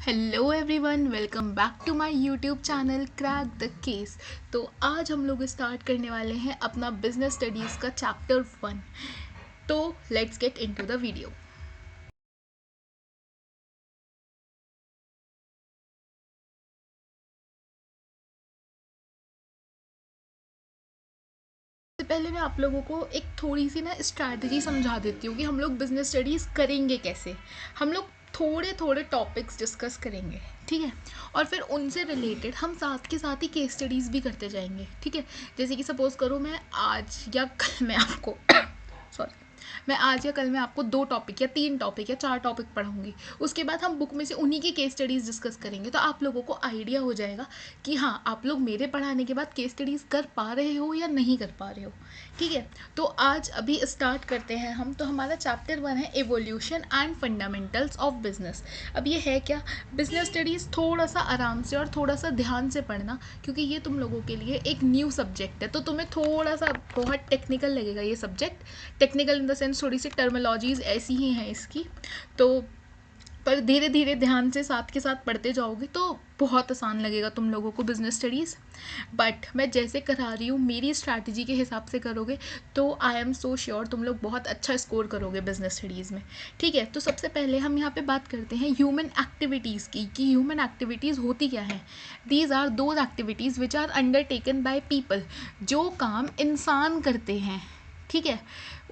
Hello everyone, welcome back to my YouTube channel crack the case. तो आज हम लोग स्टार्ट करने वाले हैं अपना बिजनेस स्टडीज़ का चैप्टर 1। तो let's get into the video. सबसे पहले मैं आप लोगों को एक थोड़ी सी स्ट्रैटेजी समझा देती हूँ कि हम लोग बिजनेस स्टडीज़ करेंगे कैसे। हम लोग थोड़े थोड़े टॉपिक्स डिस्कस करेंगे, ठीक है, और फिर उनसे रिलेटेड हम साथ के साथ ही केस स्टडीज़ भी करते जाएंगे, ठीक है। जैसे कि सपोज़ करो मैं आज या कल मैं आपको सॉरी, मैं आज या कल में आपको 2 टॉपिक या 3 टॉपिक या 4 टॉपिक पढ़ाऊंगी। उसके बाद हम बुक में से उन्हीं की केस स्टडीज़ डिस्कस करेंगे, तो आप लोगों को आइडिया हो जाएगा कि हाँ, आप लोग मेरे पढ़ाने के बाद केस स्टडीज़ कर पा रहे हो या नहीं कर पा रहे हो, ठीक है। तो आज अभी स्टार्ट करते हैं हम। तो हमारा चैप्टर 1 है evolution and fundamentals of business. अब ये है क्या? बिजनेस स्टडीज़ थोड़ा सा आराम से और थोड़ा सा ध्यान से पढ़ना, क्योंकि ये तुम लोगों के लिए एक न्यू सब्जेक्ट है, तो तुम्हें थोड़ा सा बहुत टेक्निकल लगेगा ये subject. Technical in the sense थोड़ी सी टर्मिनोलॉजीज ऐसी ही हैं इसकी। तो पर धीरे धीरे ध्यान से साथ के साथ पढ़ते जाओगे तो बहुत आसान लगेगा तुम लोगों को बिजनेस स्टडीज़। बट मैं जैसे करा रही हूँ, मेरी स्ट्रैटेजी के हिसाब से करोगे तो आई एम सो श्योर तुम लोग बहुत अच्छा स्कोर करोगे बिजनेस स्टडीज़ में, ठीक है। तो सबसे पहले हम यहाँ पे बात करते हैं ह्यूमन एक्टिविटीज़ की, कि ह्यूमन एक्टिविटीज़ होती क्या है। These are those activities which are undertaken by people. जो काम इंसान करते हैं, ठीक है,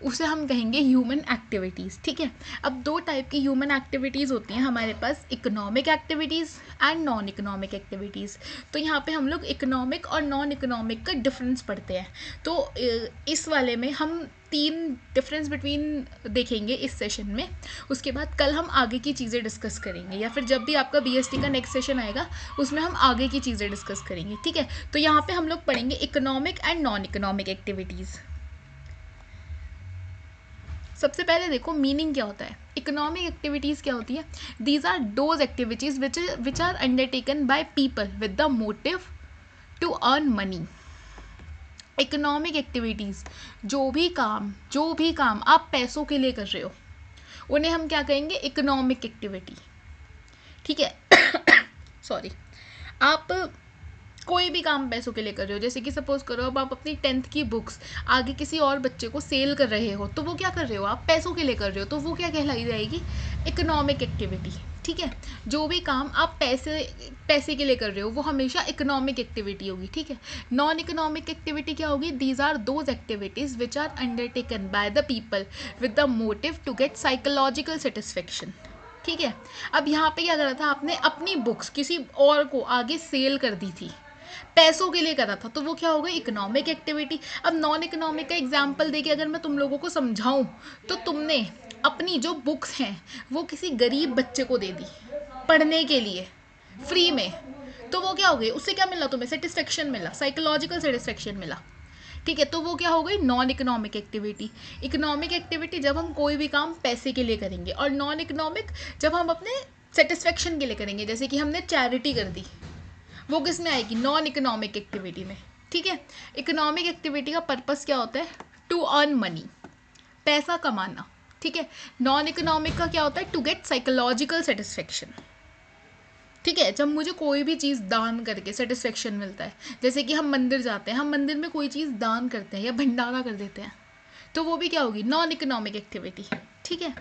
उसे हम कहेंगे ह्यूमन एक्टिविटीज़, ठीक है। अब 2 टाइप की ह्यूमन एक्टिविटीज़ होती हैं हमारे पास, economic activities and non economic activities. तो यहाँ पे हम लोग इकोनॉमिक और नॉन इकोनॉमिक का डिफरेंस पढ़ते हैं। तो इस वाले में हम 3 डिफरेंस बिटवीन देखेंगे इस सेशन में। उसके बाद कल हम आगे की चीज़ें डिस्कस करेंगे, या फिर जब भी आपका बीएसटी का नेक्स्ट सेशन आएगा उसमें हम आगे की चीज़ें डिस्कस करेंगे, ठीक है। तो यहाँ पे हम लोग पढ़ेंगे economic and non economic activities. सबसे पहले देखो मीनिंग क्या होता है। इकोनॉमिक एक्टिविटीज़ क्या होती है? These are those activities which are undertaken by people with the motive to earn money. Economic activities, जो भी काम आप पैसों के लिए कर रहे हो उन्हें हम क्या कहेंगे? इकोनॉमिक एक्टिविटी, ठीक है। सॉरी, आप कोई भी काम पैसों के लिए कर रहे हो, जैसे कि सपोज करो अब आप अपनी 10th की बुक्स आगे किसी और बच्चे को सेल कर रहे हो, तो वो क्या कर रहे हो? आप पैसों के लिए कर रहे हो, तो वो क्या कहलाई जाएगी? इकोनॉमिक एक्टिविटी, ठीक है। जो भी काम आप पैसे के लिए कर रहे हो वो हमेशा इकोनॉमिक एक्टिविटी होगी, ठीक है। नॉन इकोनॉमिक एक्टिविटी क्या होगी? These are those activities which are undertaken by the people with the motive to get psychological satisfaction, ठीक है। अब यहाँ पे क्या करा था आपने? अपनी बुक्स किसी और को आगे सेल कर दी थी, पैसों के लिए करा था, तो वो क्या होगा? Economic activity. अब नॉन इकोनॉमिक का एग्जाम्पल देके अगर मैं तुम लोगों को समझाऊं, तो तुमने अपनी जो बुक्स हैं वो किसी गरीब बच्चे को दे दी पढ़ने के लिए फ्री में, तो वो क्या हो गई? उससे क्या मिला तुम्हें? सेटिस्फेक्शन मिला, साइकोलॉजिकल सेटिस्फेक्शन मिला, ठीक है। तो वो क्या हो गई? Non economic activity. Economic activity जब हम कोई भी काम पैसे के लिए करेंगे, और नॉन इकोनॉमिक जब हम अपने सेटिस्फेक्शन के लिए करेंगे, जैसे कि हमने चैरिटी कर दी, वो किस में आएगी? नॉन इकोनॉमिक एक्टिविटी में, ठीक है। इकोनॉमिक एक्टिविटी का पर्पस क्या होता है? टू अर्न मनी, पैसा कमाना, ठीक है। नॉन इकोनॉमिक का क्या होता है? टू गेट साइकोलॉजिकल सेटिस्फेक्शन, ठीक है। जब मुझे कोई भी चीज़ दान करके सेटिस्फेक्शन मिलता है, जैसे कि हम मंदिर जाते हैं, हम मंदिर में कोई चीज़ दान करते हैं या भंडारा कर देते हैं, तो वो भी क्या होगी? नॉन इकोनॉमिक एक्टिविटी, ठीक है।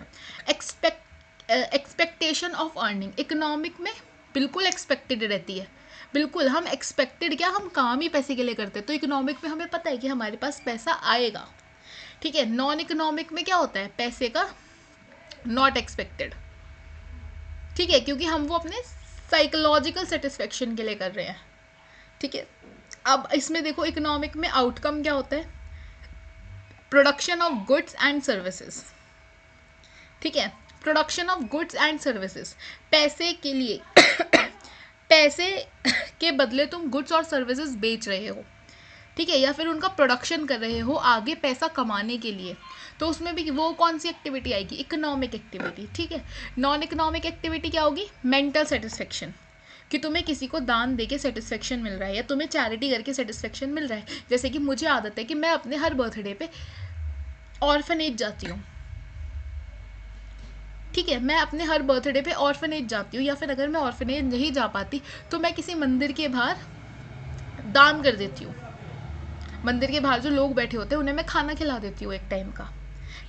एक्सपेक्टेशन ऑफ अर्निंग, इकोनॉमिक में बिल्कुल एक्सपेक्टेड रहती है, बिल्कुल हम एक्सपेक्टेड क्या, हम काम ही पैसे के लिए करते हैं, तो इकोनॉमिक में हमें पता है कि हमारे पास पैसा आएगा, ठीक है। नॉन इकोनॉमिक में क्या होता है? पैसे का नॉट एक्सपेक्टेड, ठीक है, क्योंकि हम वो अपने साइकोलॉजिकल सेटिस्फेक्शन के लिए कर रहे हैं, ठीक है। अब इसमें देखो इकोनॉमिक में आउटकम क्या होता है? Production of goods and services, ठीक है। Production of goods and services, पैसे के लिए पैसे के बदले तुम गुड्स और सर्विसेज बेच रहे हो, ठीक है, या फिर उनका प्रोडक्शन कर रहे हो आगे पैसा कमाने के लिए, तो उसमें भी वो कौन सी एक्टिविटी आएगी? इकोनॉमिक एक्टिविटी, ठीक है। नॉन इकोनॉमिक एक्टिविटी क्या होगी? मेंटल सेटिस्फेक्शन, कि तुम्हें किसी को दान देके सेटिस्फेक्शन मिल रहा है, या तुम्हें चैरिटी करके सेटिस्फेक्शन मिल रहा है। जैसे कि मुझे आदत है कि मैं अपने हर बर्थडे पे ऑर्फनेज जाती हूँ, ठीक है, मैं अपने हर बर्थडे पे ऑर्फनेज जाती हूँ, या फिर अगर मैं ऑर्फनेज नहीं जा पाती तो मैं किसी मंदिर के बाहर दान कर देती हूँ। मंदिर के बाहर जो लोग बैठे होते हैं उन्हें मैं खाना खिला देती हूँ एक टाइम का।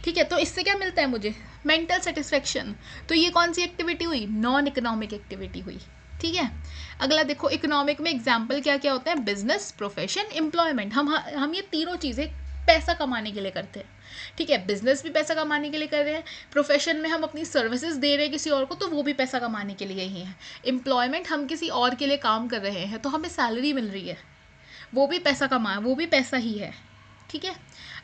ठीक है, तो इससे क्या मिलता है मुझे? Mental satisfaction. तो ये कौन सी एक्टिविटी हुई? नॉन इकोनॉमिक एक्टिविटी हुई। ठीक है, अगला देखो, इकोनॉमिक में एग्जाम्पल क्या क्या होता है? Business, profession, employment. हम ये तीनों चीज़ें पैसा कमाने के लिए करते हैं। ठीक है, बिजनेस भी पैसा कमाने के लिए कर रहे हैं, प्रोफेशन में हम अपनी सर्विसेज दे रहे हैं किसी और को, तो वो भी पैसा कमाने के लिए ही है। एम्प्लॉयमेंट, हम किसी और के लिए काम कर रहे हैं तो हमें सैलरी मिल रही है, वो भी पैसा कमा, वो भी पैसा ही है। ठीक है,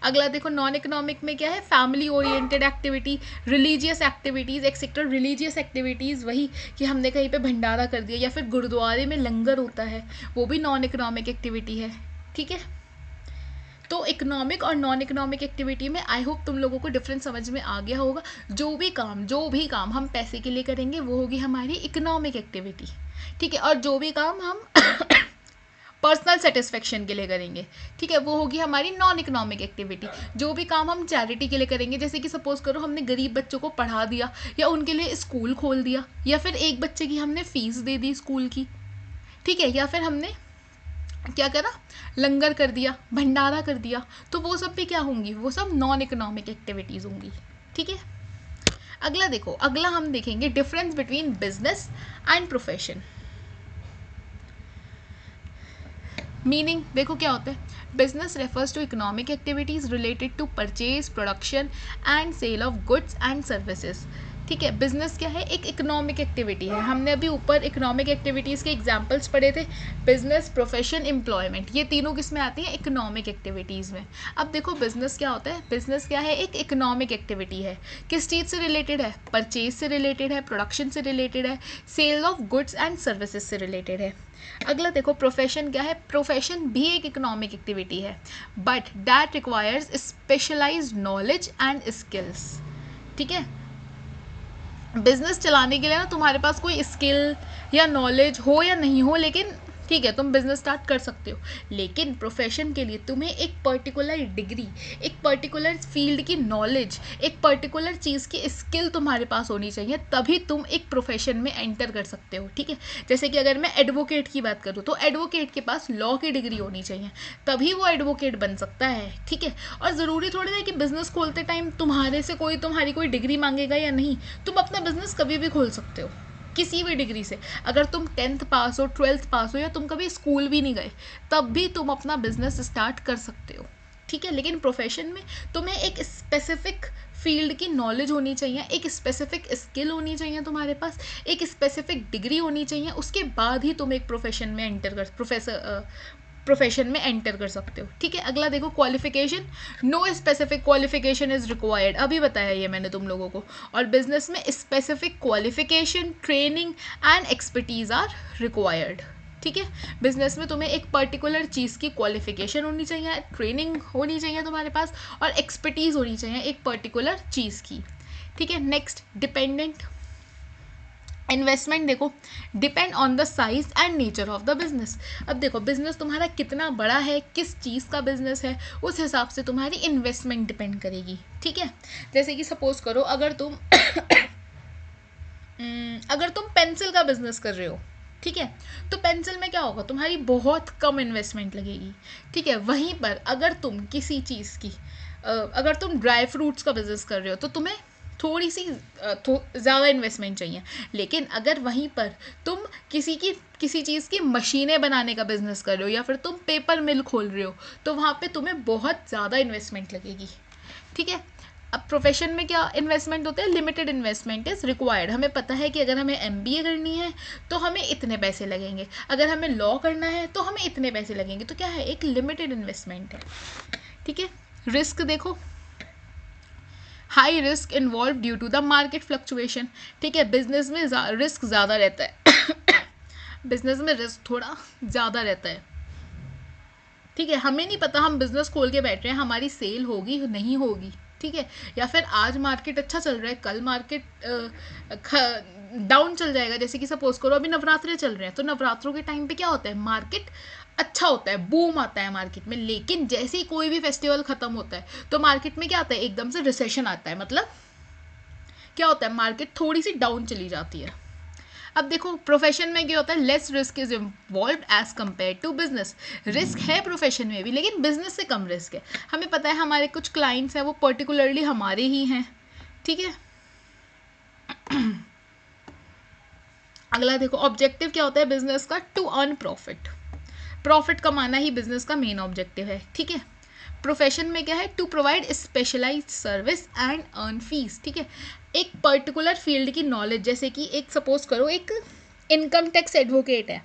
अगला देखो, नॉन इकोनॉमिक में क्या है? Family oriented activity, religious activities etcetera. Religious activities वही कि हमने कहीं पे भंडारा कर दिया, या फिर गुरुद्वारे में लंगर होता है, वो भी नॉन इकोनॉमिक एक्टिविटी है। ठीक है, तो इकोनॉमिक और नॉन इकोनॉमिक एक्टिविटी में आई होप तुम लोगों को डिफरेंस समझ में आ गया होगा। जो भी काम हम पैसे के लिए करेंगे वो होगी हमारी इकोनॉमिक एक्टिविटी। ठीक है, और जो भी काम हम पर्सनल सेटिस्फेक्शन के लिए करेंगे, ठीक है, वो होगी हमारी नॉन इकोनॉमिक एक्टिविटी। जो भी काम हम चैरिटी के लिए करेंगे, जैसे कि सपोज करो हमने गरीब बच्चों को पढ़ा दिया, या उनके लिए स्कूल खोल दिया, या फिर एक बच्चे की हमने फीस दे दी स्कूल की। ठीक है, या फिर हमने क्या करा? लंगर कर दिया, भंडारा कर दिया, तो वो सब भी क्या होंगी? वो सब नॉन इकोनॉमिक एक्टिविटीज़ होंगी। ठीक है, अगला देखो, अगला हम देखेंगे difference between business and profession. Meaning देखो क्या होता है? Business refers to economic activities related to purchase, production and sale of goods and services. ठीक है, बिजनेस क्या है? एक इकोनॉमिक एक्टिविटी है। हमने अभी ऊपर इकोनॉमिक एक्टिविटीज़ के एग्जांपल्स पढ़े थे, बिजनेस, प्रोफेशन, एम्प्लॉयमेंट, ये तीनों किस में आती हैं? इकोनॉमिक एक्टिविटीज़ में। अब देखो बिजनेस क्या होता है? बिजनेस क्या है? एक इकोनॉमिक एक्टिविटी है। किस चीज़ से रिलेटेड है? परचेज से रिलेटेड है, प्रोडक्शन से रिलेटेड है, sale of goods and services से रिलेटेड है। अगला देखो, प्रोफेशन क्या है? प्रोफेशन भी एक इकोनॉमिक एक्टिविटी है, but that requires specialised knowledge and skills. ठीक है, बिजनेस चलाने के लिए ना तुम्हारे पास कोई स्किल या नॉलेज हो या नहीं हो, लेकिन ठीक है तुम बिजनेस स्टार्ट कर सकते हो। लेकिन प्रोफेशन के लिए तुम्हें एक पर्टिकुलर डिग्री, एक पर्टिकुलर फील्ड की नॉलेज, एक पर्टिकुलर चीज़ की स्किल तुम्हारे पास होनी चाहिए, तभी तुम एक प्रोफेशन में एंटर कर सकते हो। ठीक है, जैसे कि अगर मैं एडवोकेट की बात करूँ तो एडवोकेट के पास लॉ की डिग्री होनी चाहिए, तभी वो एडवोकेट बन सकता है। ठीक है, और ज़रूरी थोड़ी ना कि बिजनेस खोलते टाइम तुम्हारे से तुम्हारी कोई डिग्री मांगेगा या नहीं। तुम अपना बिजनेस कभी भी खोल सकते हो किसी भी डिग्री से। अगर तुम 10th पास हो, 12th पास हो, या तुम कभी स्कूल भी नहीं गए, तब भी तुम अपना बिजनेस स्टार्ट कर सकते हो। ठीक है, लेकिन प्रोफेशन में तुम्हें एक स्पेसिफिक फील्ड की नॉलेज होनी चाहिए, एक स्पेसिफिक स्किल होनी चाहिए तुम्हारे पास, एक स्पेसिफिक डिग्री होनी चाहिए, उसके बाद ही तुम एक प्रोफेशन में एंटर कर सकते हो। ठीक है, अगला देखो, qualification. No specific qualification is required, अभी बताया ये मैंने तुम लोगों को। और बिजनेस में specific qualification, training and expertise are required. ठीक है, बिजनेस में तुम्हें एक पर्टिकुलर चीज़ की क्वालिफिकेशन होनी चाहिए, ट्रेनिंग होनी चाहिए तुम्हारे पास, और एक्सपर्टीज होनी चाहिए एक पर्टिकुलर चीज़ की। ठीक है, नेक्स्ट, डिपेंडेंट। इन्वेस्टमेंट देखो, depend on the size and nature of the business. अब देखो बिजनेस तुम्हारा कितना बड़ा है, किस चीज़ का बिजनेस है, उस हिसाब से तुम्हारी इन्वेस्टमेंट डिपेंड करेगी। ठीक है, जैसे कि सपोज करो अगर तुम अगर तुम पेंसिल का बिजनेस कर रहे हो, ठीक है, तो पेंसिल में क्या होगा? तुम्हारी बहुत कम इन्वेस्टमेंट लगेगी। ठीक है, वहीं पर अगर तुम किसी चीज़ की अगर तुम ड्राई फ्रूट्स का बिजनेस कर रहे हो तो तुम्हें थोड़ी सी ज़्यादा इन्वेस्टमेंट चाहिए। लेकिन अगर वहीं पर तुम किसी चीज़ की मशीनें बनाने का बिजनेस कर रहे हो, या फिर तुम पेपर मिल खोल रहे हो, तो वहाँ पे तुम्हें बहुत ज़्यादा इन्वेस्टमेंट लगेगी। ठीक है, अब प्रोफेशन में क्या इन्वेस्टमेंट होते हैं? Limited investment is required. हमें पता है कि अगर हमें MBA करनी है तो हमें इतने पैसे लगेंगे, अगर हमें लॉ करना है तो हमें इतने पैसे लगेंगे, तो क्या है? एक लिमिटेड इन्वेस्टमेंट है। ठीक है, रिस्क देखो, high risk involve due to the market fluctuation. ठीक है, बिजनेस में रिस्क ज़्यादा रहता है बिजनेस में रिस्क थोड़ा ज़्यादा रहता है। ठीक है, हमें नहीं पता, हम बिजनेस खोल के बैठ रहे हैं, हमारी सेल होगी नहीं होगी। ठीक है, या फिर आज मार्केट अच्छा चल रहा है, कल मार्केट डाउन चल जाएगा। जैसे कि सपोज करो अभी नवरात्रे चल रहे हैं, तो नवरात्रों के टाइम पे क्या होता है? मार्केट अच्छा होता है, बूम आता है मार्केट में। लेकिन जैसे ही कोई भी फेस्टिवल खत्म होता है तो मार्केट में क्या आता है? एकदम से रिसेशन आता है। मतलब क्या होता है, मार्केट थोड़ी सी डाउन चली जाती है। अब देखो प्रोफेशन में क्या होता है, less risk is involve as compare to business. Risk है प्रोफेशन में भी, लेकिन बिजनेस से कम रिस्क है। हमें पता है हमारे कुछ क्लाइंट्स हैं वो पर्टिकुलरली हमारे ही हैं, ठीक है। अगला देखो, ऑब्जेक्टिव क्या होता है बिजनेस का, टू अर्न प्रॉफिट। प्रॉफिट कमाना ही बिजनेस का मेन ऑब्जेक्टिव है, ठीक है। प्रोफेशन में क्या है, to provide specialised service and earn fees, ठीक है। एक पर्टिकुलर फील्ड की नॉलेज, जैसे कि एक सपोज करो एक इनकम टैक्स एडवोकेट है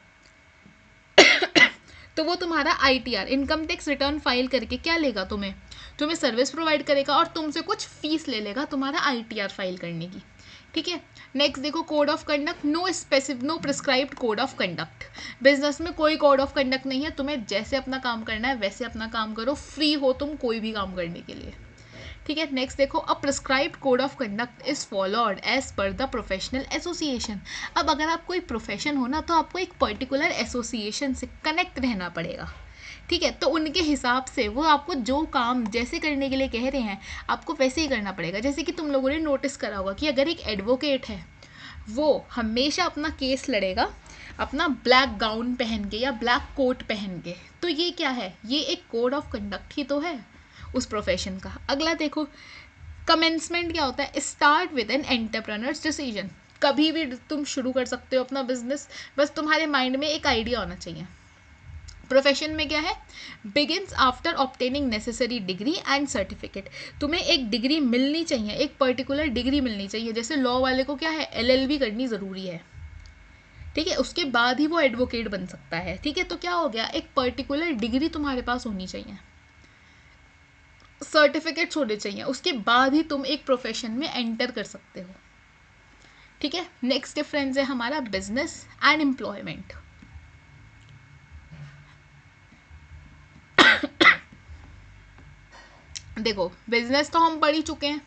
तो वो तुम्हारा ITR income tax return file करके क्या लेगा, तुम्हें सर्विस प्रोवाइड करेगा और तुमसे कुछ फीस ले लेगा तुम्हारा आईटीआर फाइल करने की, ठीक है। नेक्स्ट देखो, code of conduct, no prescribed code of conduct. Business में कोई कोड ऑफ कंडक्ट नहीं है, तुम्हें जैसे अपना काम करना है वैसे अपना काम करो, फ्री हो तुम कोई भी काम करने के लिए, ठीक है। नेक्स्ट देखो, a prescribed code of conduct is followed as per the professional association. अब अगर आप कोई प्रोफेशन हो ना, तो आपको एक पर्टिकुलर एसोसिएशन से कनेक्ट रहना पड़ेगा, ठीक है। तो उनके हिसाब से वो आपको जो काम जैसे करने के लिए कह रहे हैं आपको वैसे ही करना पड़ेगा। जैसे कि तुम लोगों ने नोटिस करा होगा कि अगर एक एडवोकेट है वो हमेशा अपना केस लड़ेगा अपना ब्लैक गाउन पहन के या ब्लैक कोट पहन के, तो ये क्या है, ये एक कोड ऑफ कंडक्ट ही तो है उस प्रोफेशन का। अगला देखो, कमेंसमेंट क्या होता है, start with an entrepreneur's decision. कभी भी तुम शुरू कर सकते हो अपना बिजनेस, बस तुम्हारे माइंड में एक आइडिया होना चाहिए। प्रोफेशन में क्या है, begins after obtaining necessary degree and certificate. तुम्हें एक डिग्री मिलनी चाहिए, एक पर्टिकुलर डिग्री मिलनी चाहिए। जैसे लॉ वाले को क्या है, एलएलबी करनी ज़रूरी है, ठीक है, उसके बाद ही वो एडवोकेट बन सकता है, ठीक है। तो क्या हो गया, एक पर्टिकुलर डिग्री तुम्हारे पास होनी चाहिए, सर्टिफिकेट्स होने चाहिए, उसके बाद ही तुम एक प्रोफेशन में एंटर कर सकते हो, ठीक है। नेक्स्ट डिफरेंस है हमारा बिजनेस एंड एम्प्लॉयमेंट। देखो बिजनेस तो हम पढ़ ही चुके हैं,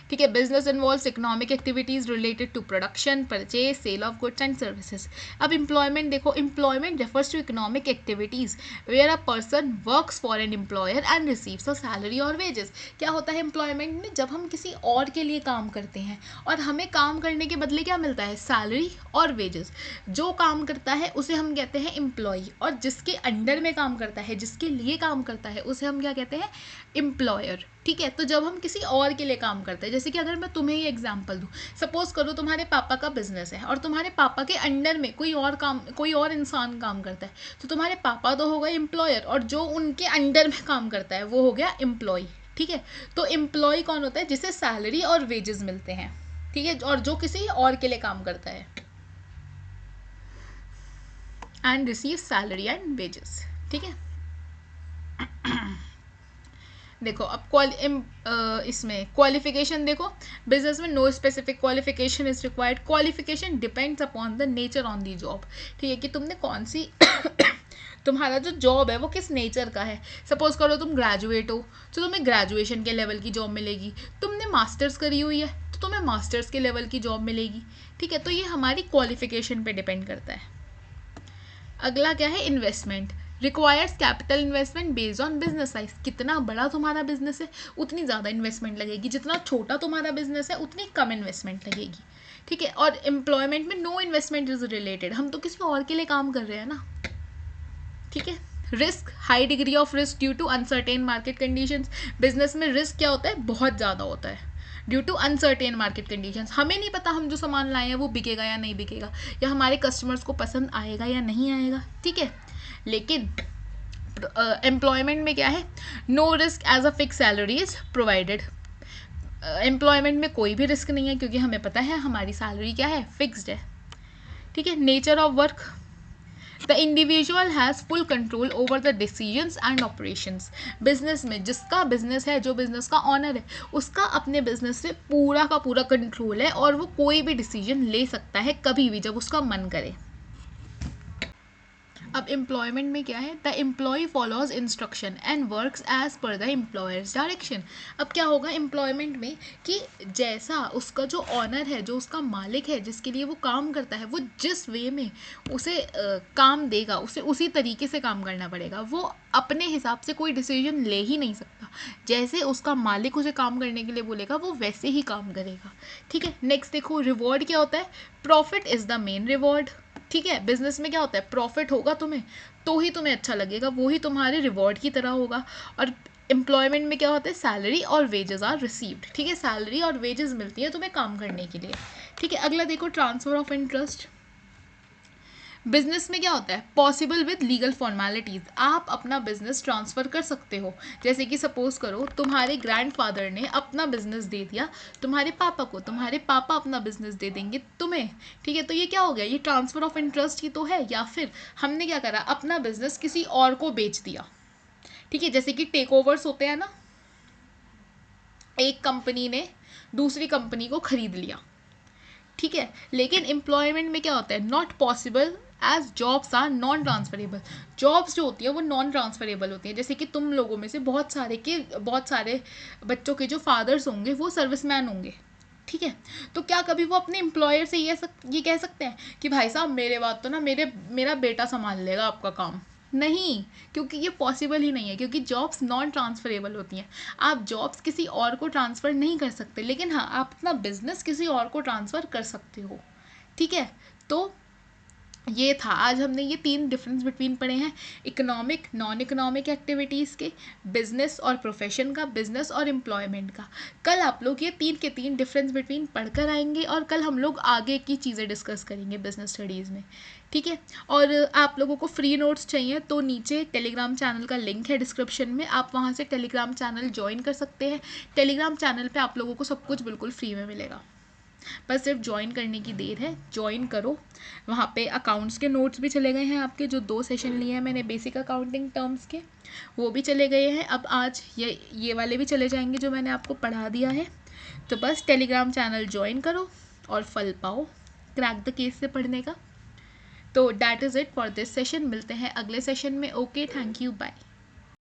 ठीक है। Business involves economic activities related to production, purchase, sale of goods and services. अब एम्प्लॉयमेंट देखो, employment refers to economic activities where a person works for an employer and receives a salary और वेजेस। क्या होता है employment में, जब हम किसी और के लिए काम करते हैं और हमें काम करने के बदले क्या मिलता है, सैलरी और वेजेस। जो काम करता है उसे हम कहते हैं एम्प्लॉई, और जिसके अंडर में काम करता है, जिसके लिए काम करता है, उसे हम क्या कहते हैं, एम्प्लॉयर, ठीक है। तो जब हम किसी और के लिए काम करते हैं, जैसे कि अगर मैं तुम्हें ही एग्जांपल दूं, सपोज करो तुम्हारे पापा का बिजनेस है और तुम्हारे पापा के अंडर में कोई और इंसान काम करता है, तो तुम्हारे पापा तो हो गए एम्प्लॉयर और जो उनके अंडर में काम करता है वो हो गया एम्प्लॉय, ठीक है। तो एम्प्लॉय कौन होता है, जिसे सैलरी और वेजेस मिलते हैं, ठीक है, और जो किसी और के लिए काम करता है and receive salary and wages, ठीक है। देखो अब इसमें क्वालिफिकेशन देखो, बिजनेस में no specific qualification is required. Qualification depends upon the nature on the job, ठीक है, कि तुमने कौन सी तुम्हारा जो जॉब है वो किस नेचर का है। सपोज करो तुम ग्रेजुएट हो तो तुम्हें ग्रेजुएशन के लेवल की जॉब मिलेगी, तुमने मास्टर्स करी हुई है तो तुम्हें मास्टर्स के लेवल की जॉब मिलेगी, ठीक है। तो ये हमारी क्वालिफिकेशन पे डिपेंड करता है। अगला क्या है, investment requires capital investment based on business size. कितना बड़ा तुम्हारा बिजनेस है उतनी ज़्यादा इन्वेस्टमेंट लगेगी, जितना छोटा तुम्हारा बिजनेस है उतनी कम इन्वेस्टमेंट लगेगी, ठीक है। और एम्प्लॉयमेंट में नो इन्वेस्टमेंट इज रिलेटेड, हम तो किसी और के लिए काम कर रहे हैं ना, ठीक है। Risk, high degree of risk due to uncertain market conditions. Business में रिस्क क्या होता है, बहुत ज़्यादा होता है due to uncertain market conditions. हमें नहीं पता हम जो सामान लाए हैं वो बिकेगा या नहीं बिकेगा, या हमारे कस्टमर्स को पसंद आएगा या नहीं आएगा, ठीक है। लेकिन एम्प्लॉयमेंट में क्या है, no risk as a fix salary is provided. Employment में कोई भी रिस्क नहीं है क्योंकि हमें पता है हमारी सैलरी क्या है, फिक्स्ड है, ठीक है। Nature of work, the individual has full control over the decisions and operations. Business में जिसका बिजनेस है, जो बिजनेस का ऑनर है, उसका अपने बिजनेस से पूरा का पूरा कंट्रोल है और वो कोई भी डिसीजन ले सकता है कभी भी जब उसका मन करे। अब एम्प्लॉयमेंट में क्या है, the employee follows instruction and works as per the employer's direction. अब क्या होगा एम्प्लॉयमेंट में कि जैसा उसका जो ऑनर है, जो उसका मालिक है, जिसके लिए वो काम करता है, वो जिस वे में उसे काम देगा, उसे उसी तरीके से काम करना पड़ेगा। वो अपने हिसाब से कोई डिसीजन ले ही नहीं सकता। जैसे उसका मालिक उसे काम करने के लिए बोलेगा वो वैसे ही काम करेगा। ठीक है, नेक्स्ट देखो रिवॉर्ड क्या होता है, profit is the main reward. ठीक है, बिजनेस में क्या होता है, प्रॉफिट होगा तुम्हें तो ही तुम्हें अच्छा लगेगा, वो ही तुम्हारे रिवॉर्ड की तरह होगा। और एम्प्लॉयमेंट में क्या होता है, सैलरी और वेजेस आर रिसीव्ड। ठीक है, सैलरी और वेजेस मिलती है तुम्हें काम करने के लिए। ठीक है, अगला देखो ट्रांसफर ऑफ इंटरेस्ट। बिजनेस में क्या होता है, पॉसिबल विद लीगल फॉर्मेलिटीज़। आप अपना बिजनेस ट्रांसफ़र कर सकते हो। जैसे कि सपोज करो तुम्हारे ग्रैंडफादर ने अपना बिजनेस दे दिया तुम्हारे पापा को, तुम्हारे पापा अपना बिजनेस दे देंगे तुम्हें। ठीक है, तो ये क्या हो गया, ये ट्रांसफ़र ऑफ इंटरेस्ट ही तो है। या फिर हमने क्या करा, अपना बिजनेस किसी और को बेच दिया। ठीक है, जैसे कि टेक ओवर्स होते हैं ना, एक कंपनी ने दूसरी कंपनी को खरीद लिया। ठीक है, लेकिन एम्प्लॉयमेंट में क्या होता है, not possible as jobs are non transferable. Jobs जो होती है वो नॉन ट्रांसफरेबल होती हैं। जैसे कि तुम लोगों में से बहुत सारे बच्चों के जो फादर्स होंगे वो सर्विसमैन होंगे। ठीक है, तो क्या कभी वो अपने एम्प्लॉयर से ये कह सकते हैं कि भाई साहब मेरे बाद तो ना मेरा बेटा संभाल लेगा आपका काम? नहीं, क्योंकि ये पॉसिबल ही नहीं है, क्योंकि जॉब्स नॉन ट्रांसफरेबल होती हैं। आप जॉब्स किसी और को ट्रांसफ़र नहीं कर सकते, लेकिन हाँ आप अपना बिजनेस किसी और को ट्रांसफ़र कर सकते हो। ठीक है, तो ये था, आज हमने ये 3 डिफरेंस बिटवीन पढ़े हैं, इकोनॉमिक नॉन इकोनॉमिक एक्टिविटीज़ के, बिजनेस और प्रोफेशन का, बिजनेस और एम्प्लॉयमेंट का। कल आप लोग ये 3 के 3 डिफरेंस बिटवीन पढ़कर आएंगे और कल हम लोग आगे की चीज़ें डिस्कस करेंगे बिजनेस स्टडीज़ में। ठीक है, और आप लोगों को फ्री नोट्स चाहिए तो नीचे टेलीग्राम चैनल का लिंक है डिस्क्रिप्शन में, आप वहाँ से टेलीग्राम चैनल ज्वाइन कर सकते हैं। टेलीग्राम चैनल पे आप लोगों को सब कुछ बिल्कुल फ्री में मिलेगा, बस सिर्फ ज्वाइन करने की देर है, ज्वाइन करो। वहाँ पे अकाउंट्स के नोट्स भी चले गए हैं आपके, जो 2 सेशन लिए हैं मैंने बेसिक अकाउंटिंग टर्म्स के, वो भी चले गए हैं। अब आज ये वाले भी चले जाएंगे जो मैंने आपको पढ़ा दिया है। तो बस टेलीग्राम चैनल ज्वाइन करो और फल पाओ क्रैक द केस से पढ़ने का। तो that is it for this session, मिलते हैं अगले सेशन में। Okay, thank you, bye.